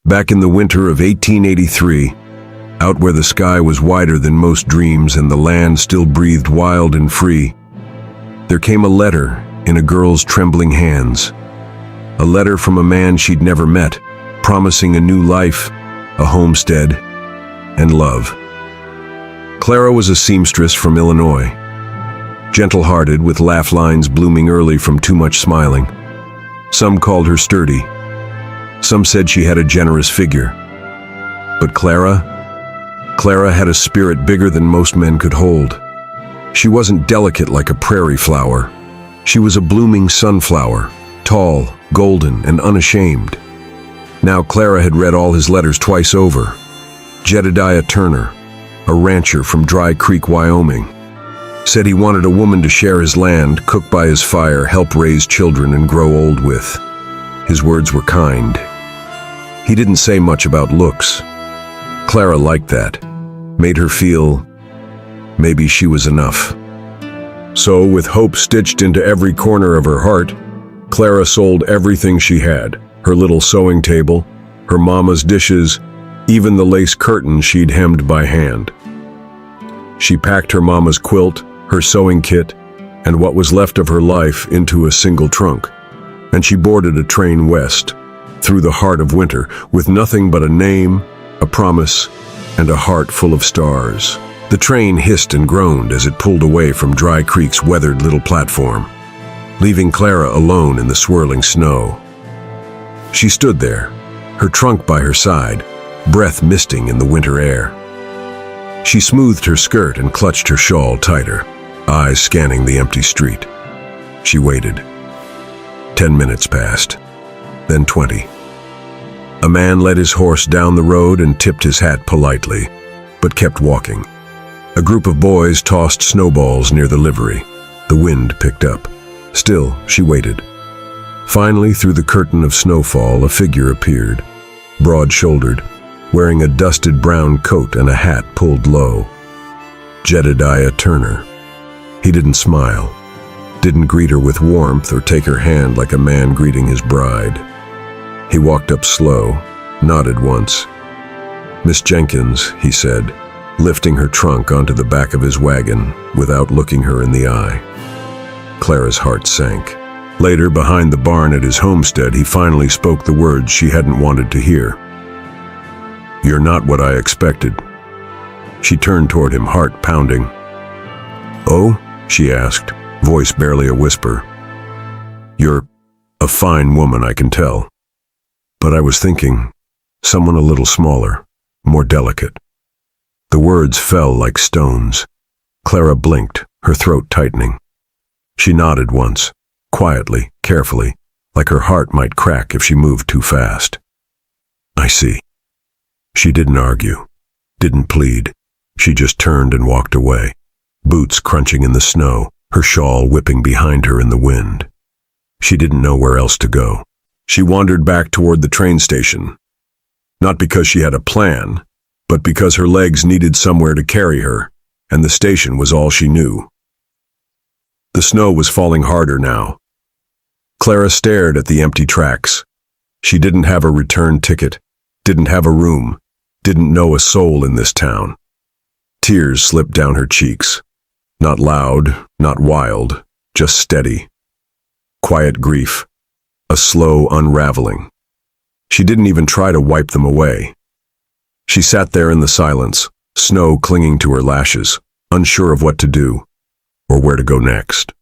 Back in the winter of 1883, out where the sky was wider than most dreams and the land still breathed wild and free, there came a letter in a girl's trembling hands. A letter from a man she'd never met, promising a new life, a homestead, and love. Clara was a seamstress from Illinois, gentle-hearted with laugh lines blooming early from too much smiling. Some called her sturdy. Some said she had a generous figure. But Clara had a spirit bigger than most men could hold. She wasn't delicate like a prairie flower. She was a blooming sunflower, tall, golden, and unashamed. Now Clara had read all his letters twice over. Jedediah Turner, a rancher from Dry Creek, Wyoming, said he wanted a woman to share his land, cook by his fire, help raise children, and grow old with. His words were kind. He didn't say much about looks. Clara liked that. Made her feel maybe she was enough. So, with hope stitched into every corner of her heart, Clara sold everything she had. Her little sewing table, her mama's dishes, even the lace curtains she'd hemmed by hand. She packed her mama's quilt, her sewing kit, and what was left of her life into a single trunk, and she boarded a train west, through the heart of winter, with nothing but a name, a promise, and a heart full of stars. The train hissed and groaned as it pulled away from Dry Creek's weathered little platform, leaving Clara alone in the swirling snow. She stood there, her trunk by her side, breath misting in the winter air. She smoothed her skirt and clutched her shawl tighter, eyes scanning the empty street. She waited. 10 minutes passed, then 20. A man led his horse down the road and tipped his hat politely, but kept walking. A group of boys tossed snowballs near the livery. The wind picked up. Still, she waited. Finally, through the curtain of snowfall, a figure appeared, broad-shouldered, wearing a dusted brown coat and a hat pulled low. Jedediah Turner. He didn't smile, didn't greet her with warmth or take her hand like a man greeting his bride. He walked up slow, nodded once. "Miss Jenkins," he said, lifting her trunk onto the back of his wagon without looking her in the eye. Clara's heart sank. Later, behind the barn at his homestead, he finally spoke the words she hadn't wanted to hear. "You're not what I expected." She turned toward him, heart pounding. "Oh?" she asked, voice barely a whisper. "You're a fine woman, I can tell. But I was thinking, someone a little smaller, more delicate." The words fell like stones. Clara blinked, her throat tightening. She nodded once, quietly, carefully, like her heart might crack if she moved too fast. "I see." She didn't argue, didn't plead. She just turned and walked away, boots crunching in the snow, her shawl whipping behind her in the wind. She didn't know where else to go. She wandered back toward the train station, not because she had a plan, but because her legs needed somewhere to carry her, and the station was all she knew. The snow was falling harder now. Clara stared at the empty tracks. She didn't have a return ticket, didn't have a room, didn't know a soul in this town. Tears slipped down her cheeks. Not loud, not wild, just steady. Quiet grief, a slow unraveling. She didn't even try to wipe them away. She sat there in the silence, snow clinging to her lashes, unsure of what to do, or where to go next.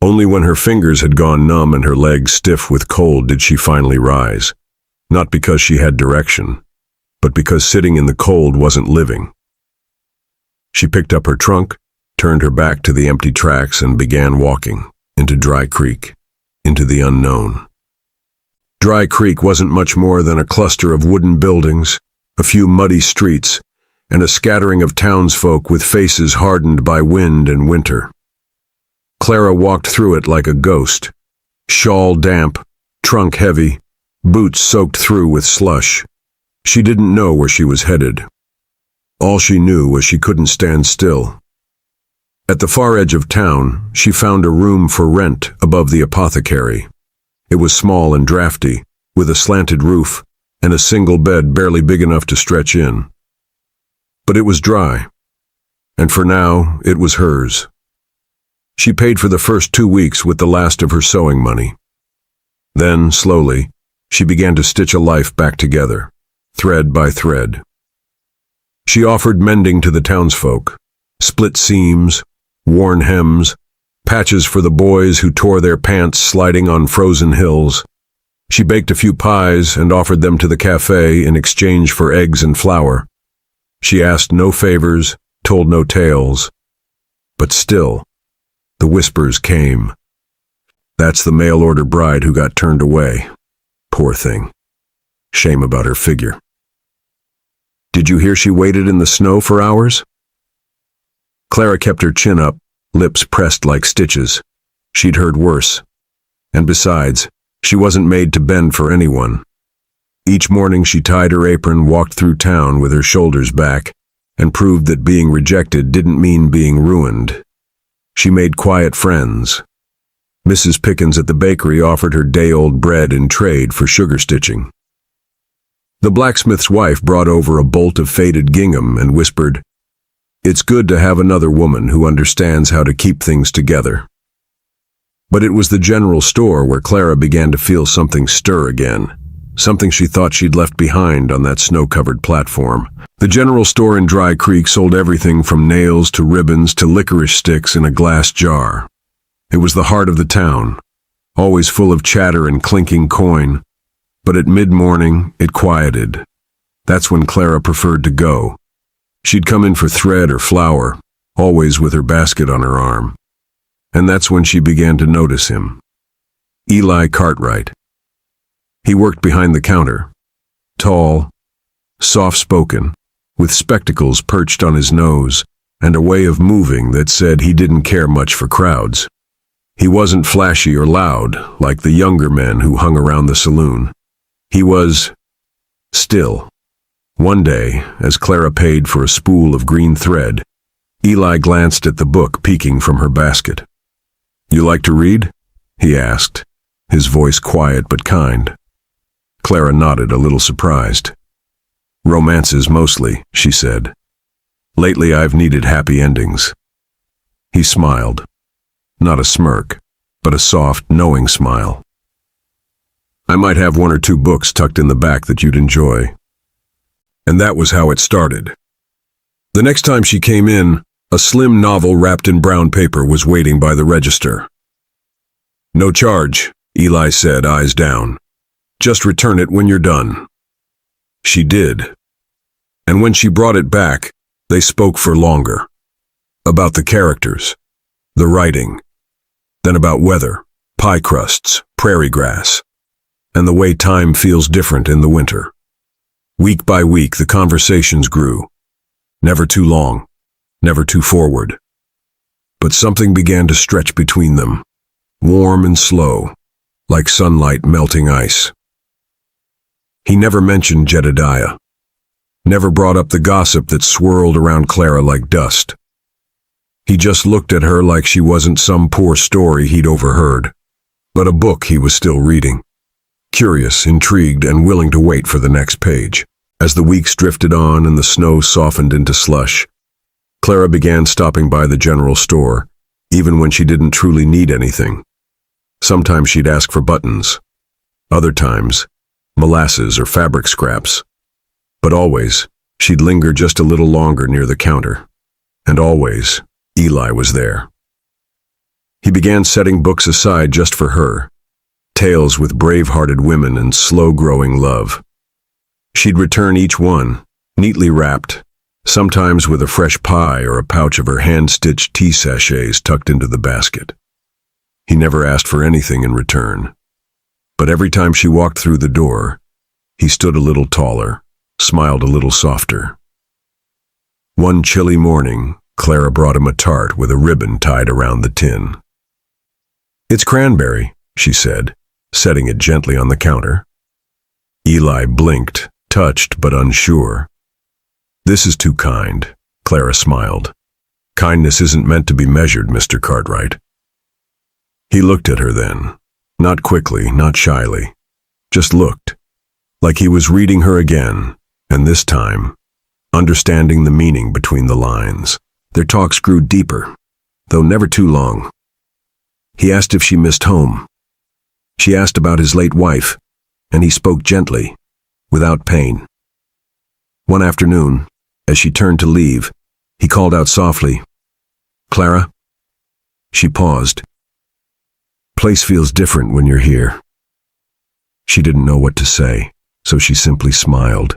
Only when her fingers had gone numb and her legs stiff with cold did she finally rise, not because she had direction, but because sitting in the cold wasn't living. She picked up her trunk, turned her back to the empty tracks, and began walking into Dry Creek, into the unknown. Dry Creek wasn't much more than a cluster of wooden buildings, a few muddy streets, and a scattering of townsfolk with faces hardened by wind and winter. Clara walked through it like a ghost, shawl damp, trunk heavy, boots soaked through with slush. She didn't know where she was headed. All she knew was she couldn't stand still. At the far edge of town, she found a room for rent above the apothecary. It was small and drafty, with a slanted roof, and a single bed barely big enough to stretch in. But it was dry, and for now, it was hers. She paid for the first 2 weeks with the last of her sewing money. Then, slowly, she began to stitch a life back together, thread by thread. She offered mending to the townsfolk, split seams, worn hems, patches for the boys who tore their pants sliding on frozen hills. She baked a few pies and offered them to the cafe in exchange for eggs and flour. She asked no favors, told no tales. But still, the whispers came. That's the mail-order bride who got turned away. Poor thing. Shame about her figure. Did you hear she waited in the snow for hours? Clara kept her chin up, lips pressed like stitches. She'd heard worse. And besides, she wasn't made to bend for anyone. Each morning she tied her apron, walked through town with her shoulders back, and proved that being rejected didn't mean being ruined. She made quiet friends. Mrs. Pickens at the bakery offered her day-old bread in trade for sugar stitching. The blacksmith's wife brought over a bolt of faded gingham and whispered, "It's good to have another woman who understands how to keep things together." But it was the general store where Clara began to feel something stir again, something she thought she'd left behind on that snow-covered platform. The general store in Dry Creek sold everything from nails to ribbons to licorice sticks in a glass jar. It was the heart of the town, always full of chatter and clinking coin. But at mid-morning, it quieted. That's when Clara preferred to go. She'd come in for thread or flour, always with her basket on her arm. And that's when she began to notice him. Eli Cartwright. He worked behind the counter. Tall, soft-spoken, with spectacles perched on his nose, and a way of moving that said he didn't care much for crowds. He wasn't flashy or loud, like the younger men who hung around the saloon. He was still. One day, as Clara paid for a spool of green thread, Eli glanced at the book peeking from her basket. "You like to read?" he asked, his voice quiet but kind. Clara nodded, a little surprised. "Romances mostly," she said. "Lately I've needed happy endings." He smiled. Not a smirk, but a soft, knowing smile. "I might have 1 or 2 books tucked in the back that you'd enjoy." And that was how it started. The next time she came in, a slim novel wrapped in brown paper was waiting by the register. "No charge," Eli said, eyes down. "Just return it when you're done." She did. And when she brought it back, they spoke for longer. About the characters, the writing, then about weather, pie crusts, prairie grass, and the way time feels different in the winter. Week by week, the conversations grew. Never too long, never too forward. But something began to stretch between them, warm and slow, like sunlight melting ice. He never mentioned Jedediah, never brought up the gossip that swirled around Clara like dust. He just looked at her like she wasn't some poor story he'd overheard, but a book he was still reading. Curious, intrigued, and willing to wait for the next page. As the weeks drifted on and the snow softened into slush, Clara began stopping by the general store, even when she didn't truly need anything. Sometimes she'd ask for buttons. Other times, molasses or fabric scraps. But always, she'd linger just a little longer near the counter. And always, Eli was there. He began setting books aside just for her. Tales with brave-hearted women and slow-growing love. She'd return each one, neatly wrapped, sometimes with a fresh pie or a pouch of her hand-stitched tea sachets tucked into the basket. He never asked for anything in return. But every time she walked through the door, he stood a little taller, smiled a little softer. One chilly morning, Clara brought him a tart with a ribbon tied around the tin. "It's cranberry," she said, setting it gently on the counter. Eli blinked, touched but unsure. "This is too kind," Clara smiled. "Kindness isn't meant to be measured, Mr. Cartwright." He looked at her then, not quickly, not shyly, just looked, like he was reading her again, and this time, understanding the meaning between the lines. Their talks grew deeper, though never too long. He asked if she missed home. She asked about his late wife, and he spoke gently, without pain. One afternoon, as she turned to leave, he called out softly, "Clara?" She paused. "Place feels different when you're here." She didn't know what to say, so she simply smiled,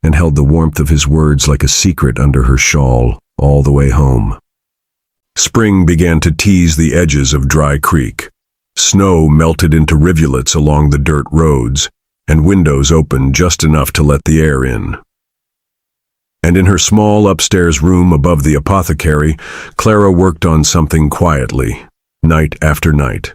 and held the warmth of his words like a secret under her shawl all the way home. Spring began to tease the edges of Dry Creek. Snow melted into rivulets along the dirt roads, and windows opened just enough to let the air in. And in her small upstairs room above the apothecary, Clara worked on something quietly, night after night.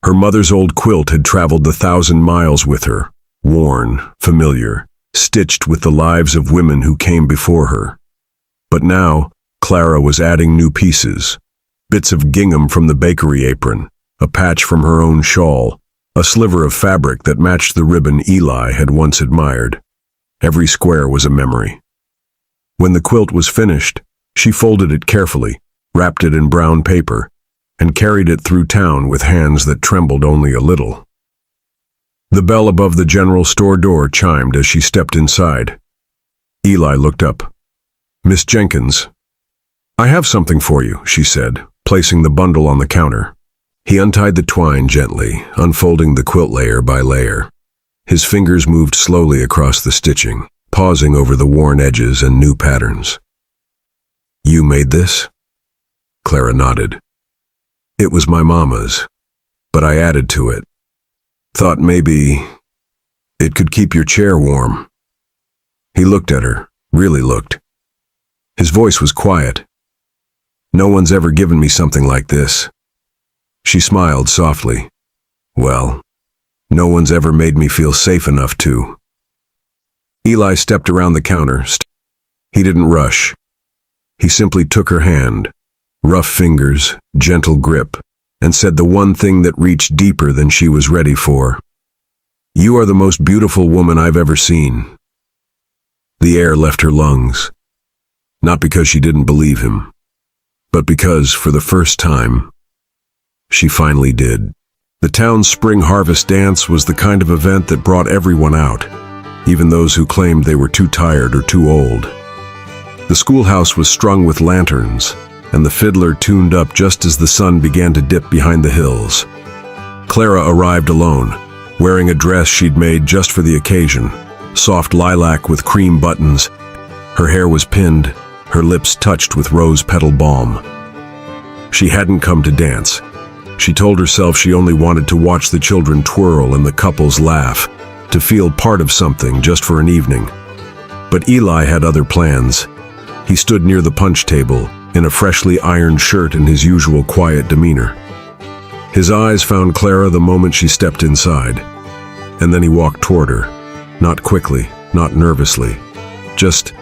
Her mother's old quilt had traveled 1,000 miles with her, worn, familiar, stitched with the lives of women who came before her. But now, Clara was adding new pieces, bits of gingham from the bakery apron, a patch from her own shawl, a sliver of fabric that matched the ribbon Eli had once admired. Every square was a memory. When the quilt was finished, she folded it carefully, wrapped it in brown paper, and carried it through town with hands that trembled only a little. The bell above the general store door chimed as she stepped inside. Eli looked up. "Miss Jenkins." "I have something for you," she said, placing the bundle on the counter. He untied the twine gently, unfolding the quilt layer by layer. His fingers moved slowly across the stitching, pausing over the worn edges and new patterns. "You made this?" Clara nodded. "It was my mama's, but I added to it. Thought maybe it could keep your chair warm." He looked at her, really looked. His voice was quiet. "No one's ever given me something like this." She smiled softly. "Well, no one's ever made me feel safe enough to." Eli stepped around the counter. He didn't rush. He simply took her hand, rough fingers, gentle grip, and said the one thing that reached deeper than she was ready for. "You are the most beautiful woman I've ever seen." The air left her lungs, not because she didn't believe him, but because, for the first time, she finally did. The town's spring harvest dance was the kind of event that brought everyone out, even those who claimed they were too tired or too old. The schoolhouse was strung with lanterns, and the fiddler tuned up just as the sun began to dip behind the hills. Clara arrived alone, wearing a dress she'd made just for the occasion, soft lilac with cream buttons. Her hair was pinned, her lips touched with rose petal balm. She hadn't come to dance. She told herself she only wanted to watch the children twirl and the couples laugh, to feel part of something just for an evening. But Eli had other plans. He stood near the punch table, in a freshly ironed shirt and his usual quiet demeanor. His eyes found Clara the moment she stepped inside, and then he walked toward her, not quickly, not nervously, just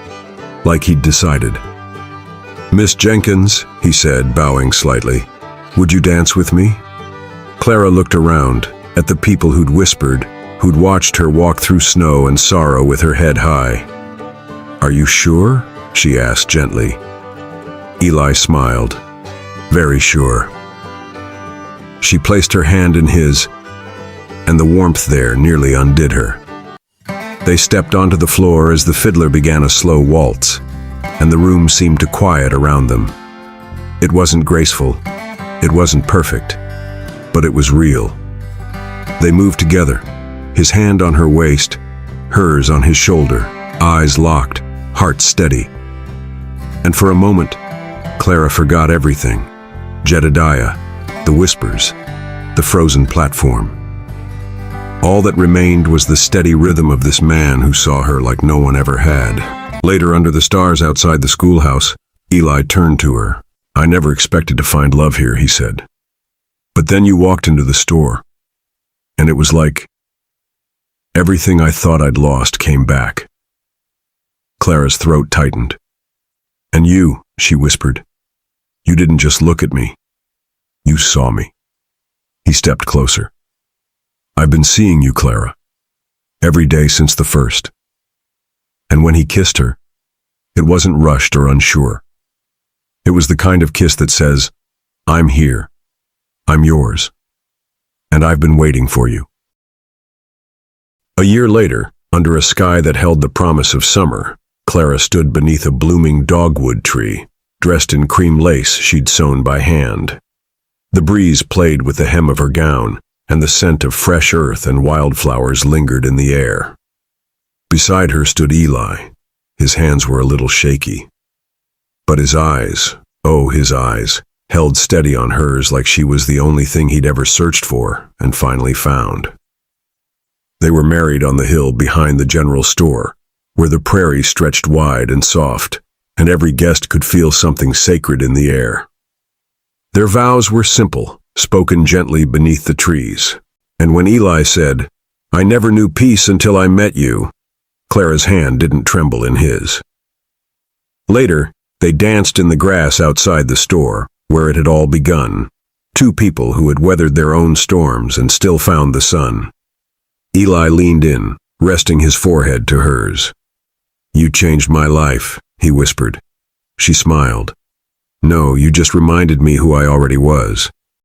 like he'd decided. "Miss Jenkins," he said, bowing slightly, "would you dance with me?" Clara looked around, at the people who'd whispered, who'd watched her walk through snow and sorrow with her head high. "Are you sure?" she asked gently. Eli smiled. "Very sure." She placed her hand in his, and the warmth there nearly undid her. They stepped onto the floor as the fiddler began a slow waltz, and the room seemed to quiet around them. It wasn't graceful, it wasn't perfect, but it was real. They moved together, his hand on her waist, hers on his shoulder, eyes locked, heart steady. And for a moment, Clara forgot everything. Jedediah, the whispers, the frozen platform. All that remained was the steady rhythm of this man who saw her like no one ever had. Later, under the stars outside the schoolhouse, Eli turned to her. "I never expected to find love here," he said. "But then you walked into the store, and it was like everything I thought I'd lost came back." Clara's throat tightened. "And you," she whispered, "you didn't just look at me. You saw me." He stepped closer. "I've been seeing you, Clara. every day since the first. And when he kissed her, it wasn't rushed or unsure. It was the kind of kiss that says, "I'm here. I'm yours. And I've been waiting for you." A year later, under a sky that held the promise of summer, Clara stood beneath a blooming dogwood tree, dressed in cream lace she'd sewn by hand. The breeze played with the hem of her gown, and the scent of fresh earth and wildflowers lingered in the air. Beside her stood Eli. His hands were a little shaky. But his eyes, oh, his eyes, held steady on hers like she was the only thing he'd ever searched for and finally found. They were married on the hill behind the general store, where the prairie stretched wide and soft, and every guest could feel something sacred in the air. Their vows were simple, spoken gently beneath the trees, and when Eli said, "I never knew peace until I met you," Clara's hand didn't tremble in his. Later, they danced in the grass outside the store, where it had all begun. Two people who had weathered their own storms and still found the sun. Eli leaned in, resting his forehead to hers. "You changed my life," he whispered. She smiled. "No, you just reminded me who I already was."